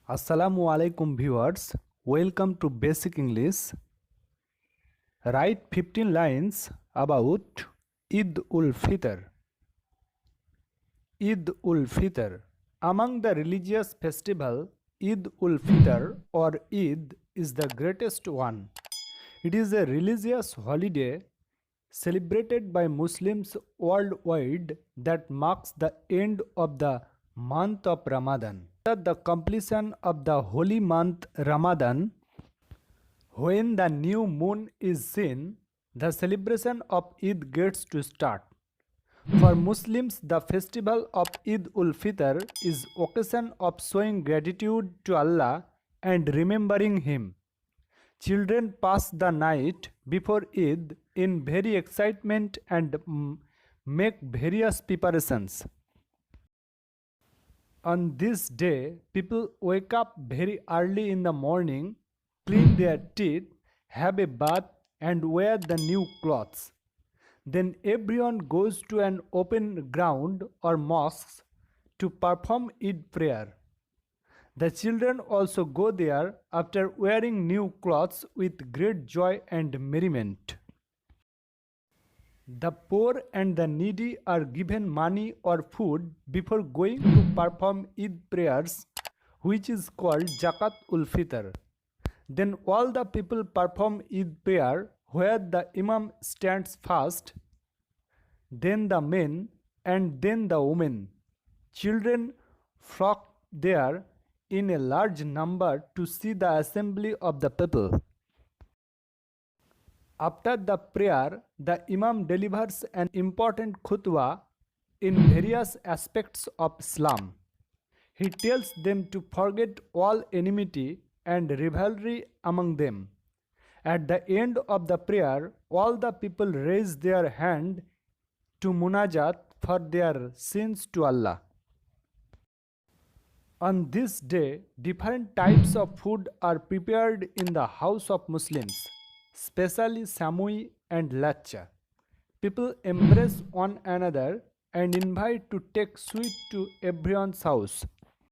Assalamu alaikum viewers. Welcome to Basic English. Write 15 lines about Eid-ul-Fitr. Eid-ul-Fitr. Among the religious festival, Eid-ul-Fitr or Eid is the greatest one. It is a religious holiday celebrated by Muslims worldwide that marks the end of the month of Ramadan. After the completion of the holy month Ramadan, when the new moon is seen, the celebration of Eid gets to start. For Muslims, the festival of Eid-ul-Fitr is occasion of showing gratitude to Allah and remembering Him. Children pass the night before Eid in very excitement and make various preparations. On this day, people wake up very early in the morning, clean their teeth, have a bath, and wear the new clothes. Then everyone goes to an open ground or mosque to perform Eid prayer. The children also go there after wearing new clothes with great joy and merriment. The poor and the needy are given money or food before going to perform Eid prayers, which is called Zakat ul Fitr. Then all the people perform Eid prayer where the Imam stands first, then the men, and then the women. Children flock there in a large number to see the assembly of the people. After the prayer, the Imam delivers an important khutwa in various aspects of Islam. He tells them to forget all enmity and rivalry among them. At the end of the prayer, all the people raise their hand to munajat for their sins to Allah. On this day, different types of food are prepared in the house of Muslims, especially samui and lacha. People embrace one another and invite to take sweet to everyone's house.